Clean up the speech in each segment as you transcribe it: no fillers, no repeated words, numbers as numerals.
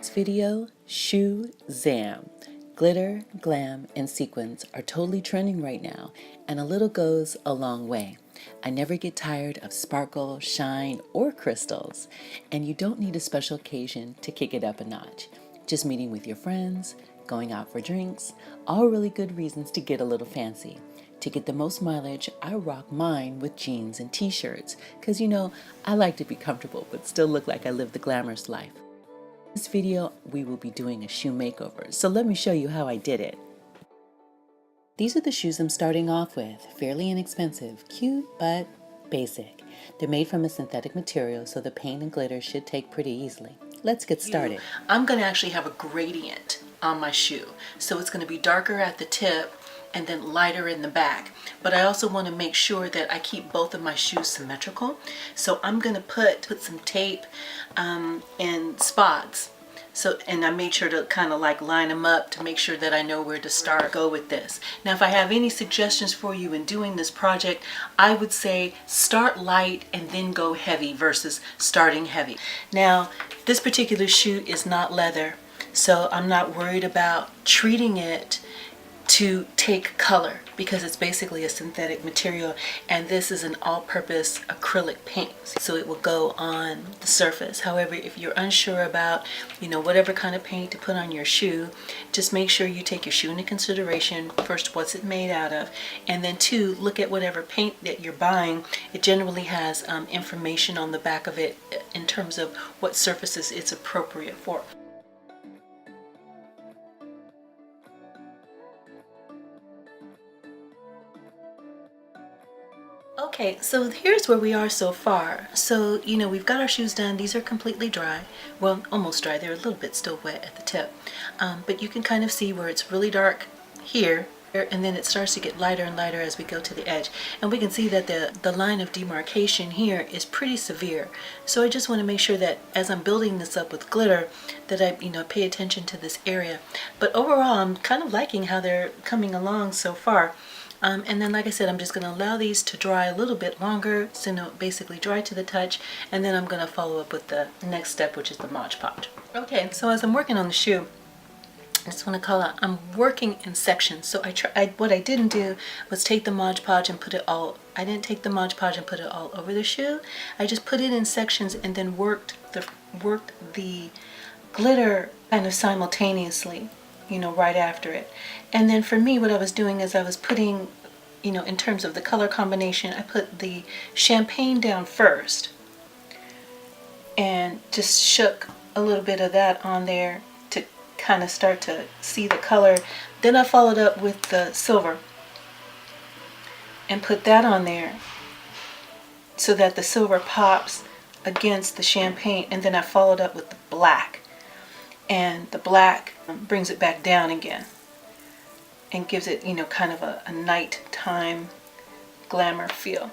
tonight's video, SHOEZAM. Glitter, glam, and sequins are totally trending right now, and a little goes a long way. I never get tired of sparkle, shine, or crystals, and you don't need a special occasion to kick it up a notch. Just meeting with your friends, going out for drinks, all really good reasons to get a little fancy. To get the most mileage, I rock mine with jeans and t-shirts, because I like to be comfortable but still look like I live the glamorous life. In this video, we will be doing a shoe makeover, so let me show you how I did it. These are the shoes I'm starting off with. Fairly inexpensive, cute, but basic. They're made from a synthetic material, so the paint and glitter should take pretty easily. Let's get started. I'm going to actually have a gradient on my shoe. So it's going to be darker at the tip and then lighter in the back. But I also want to make sure that I keep both of my shoes symmetrical. So I'm going to put some tape and spots. And I made sure to kind of like line them up to make sure that I know where to start, go with this. Now, if I have any suggestions for you in doing this project, I would say start light and then go heavy versus starting heavy. Now, this particular shoe is not leather, so I'm not worried about treating it to take color because it's basically a synthetic material, and this is an all-purpose acrylic paint, so it will go on the surface. However, if you're unsure about whatever kind of paint to put on your shoe, just make sure you take your shoe into consideration. First, what's it made out of, and then two, look at whatever paint that you're buying. It generally has information on the back of it in terms of what surfaces it's appropriate for. Okay, so here's where we are so far. So, we've got our shoes done. These are completely dry. Well, almost dry. They're a little bit still wet at the tip. But you can kind of see where it's really dark here, and then it starts to get lighter and lighter as we go to the edge. And we can see that the line of demarcation here is pretty severe. So I just want to make sure that as I'm building this up with glitter, that I pay attention to this area. But overall, I'm kind of liking how they're coming along so far. And then, like I said, I'm just going to allow these to dry a little bit longer, so basically dry to the touch, and then I'm going to follow up with the next step, which is the Mod Podge. Okay, so as I'm working on the shoe, I just want to call out, I'm working in sections. So what I didn't do was take the Mod Podge and put it all, I didn't take the Mod Podge and put it all over the shoe. I just put it in sections and then worked the glitter kind of simultaneously, right after it. And then for me, what I was doing is I was putting, in terms of the color combination, I put the champagne down first and just shook a little bit of that on there to kind of start to see the color. Then I followed up with the silver and put that on there so that the silver pops against the champagne, and then I followed up with the black, and the black brings it back down again and gives it kind of a nighttime glamour feel,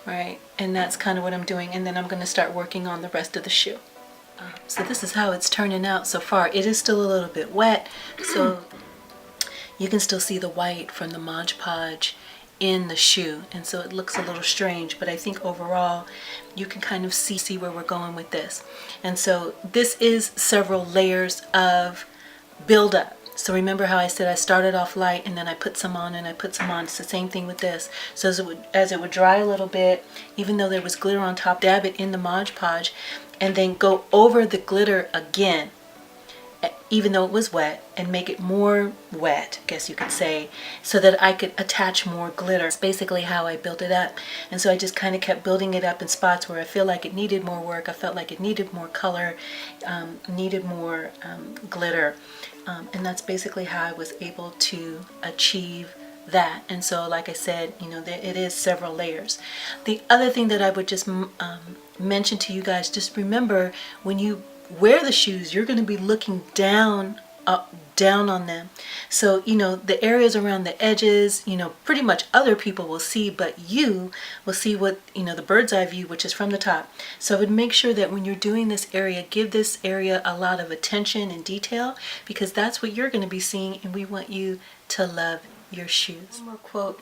right? And that's kind of what I'm doing. And then I'm going to start working on the rest of the shoe. So this is how it's turning out so far. It is still a little bit wet, so you can still see the white from the Mod Podge in the shoe, and so it looks a little strange, but I think overall you can kind of see where we're going with this. And so this is several layers of buildup. So remember how I said I started off light and then I put some on and I put some on. It's the same thing with this. So as it would dry a little bit, even though there was glitter on top, dab it in the Mod Podge and then go over the glitter again, even though it was wet, and make it more wet, I guess you could say, so that I could attach more glitter. That's basically how I built it up. And so I just kind of kept building it up in spots where I feel like it needed more work, I felt like it needed more color, needed more glitter. And that's basically how I was able to achieve that. And so, like I said, it is several layers. The other thing that I would just mention to you guys, just remember, when you wear the shoes, you're going to be looking down on them. So the areas around the edges, pretty much other people will see, but you will see what the bird's eye view, which is from the top. So I would make sure that when you're doing this area, give this area a lot of attention and detail, because that's what you're going to be seeing, and we want you to love your shoes. One more quote.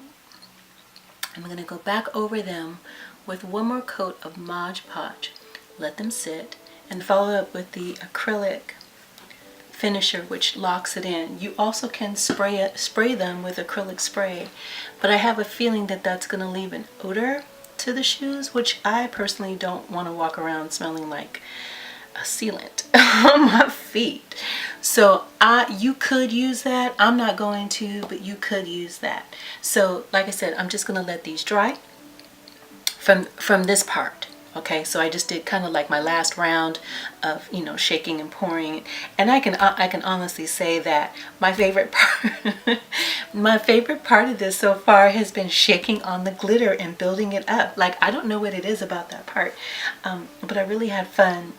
I'm going to go back over them with one more coat of Mod Podge. Let them sit and follow up with the acrylic finisher, which locks it in. You also can spray them with acrylic spray, but I have a feeling that that's going to leave an odor to the shoes, which I personally don't want to walk around smelling like a sealant on my feet. So you could use that. I'm not going to, but you could use that. So like I said, I'm just going to let these dry from this part. Okay, so I just did kind of like my last round of, you know, shaking and pouring, and I can honestly say that my favorite part of this so far has been shaking on the glitter and building it up. Like, I don't know what it is about that part, but I really had fun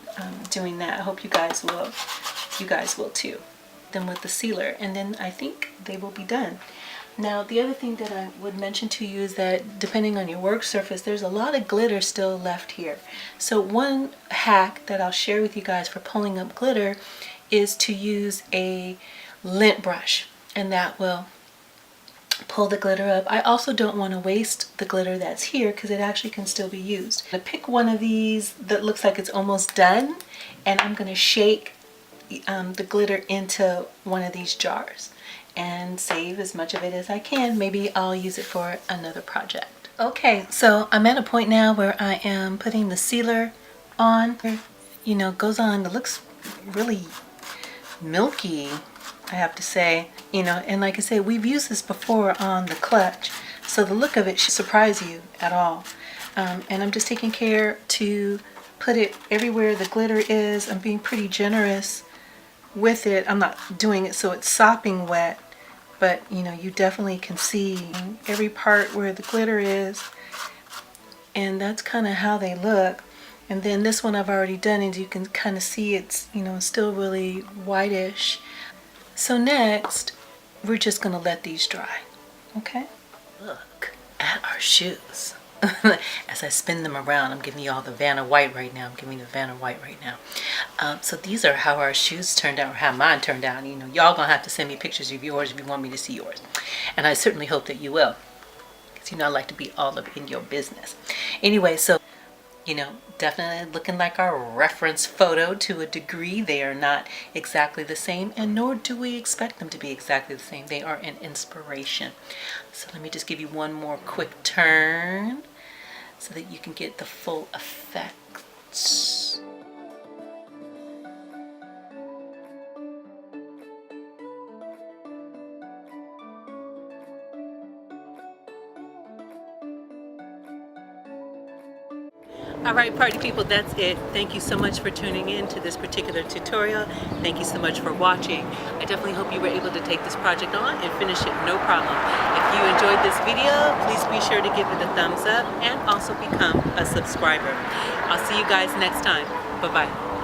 doing that. I hope you guys will too. Then with the sealer, and then I think they will be done. Now, the other thing that I would mention to you is that depending on your work surface, there's a lot of glitter still left here. So one hack that I'll share with you guys for pulling up glitter is to use a lint brush, and that will pull the glitter up. I also don't want to waste the glitter that's here because it actually can still be used. I'm going to pick one of these that looks like it's almost done, and I'm going to shake the glitter into one of these jars and save as much of it as I can. Maybe I'll use it for another project. Okay, so I'm at a point now where I am putting the sealer on. You know, it goes on, it looks really milky, I have to say. You know, and like I say, we've used this before on the clutch, so the look of it should surprise you at all. And I'm just taking care to put it everywhere the glitter is. I'm being pretty generous with it. I'm not doing it so it's sopping wet, but you know, you definitely can see every part where the glitter is, and that's kind of how they look. And then this one I've already done, and you can kind of see it's, you know, still really whitish. So next, we're just gonna let these dry. Okay, look at our shoes. As I spin them around, I'm giving you all the Vanna White right now. So these are how our shoes turned out, or how mine turned out. You know, y'all gonna have to send me pictures of yours if you want me to see yours. And I certainly hope that you will, because you know I like to be all up in your business. Anyway, so you know, definitely looking like our reference photo to a degree. They are not exactly the same, and nor do we expect them to be exactly the same. They are an inspiration. So let me just give you one more quick turn so that you can get the full effect. Alright, party people, that's it. Thank you so much for tuning in to this particular tutorial. Thank you so much for watching. I definitely hope you were able to take this project on and finish it no problem. If you enjoyed this video, please be sure to give it a thumbs up and also become a subscriber. I'll see you guys next time. Bye-bye.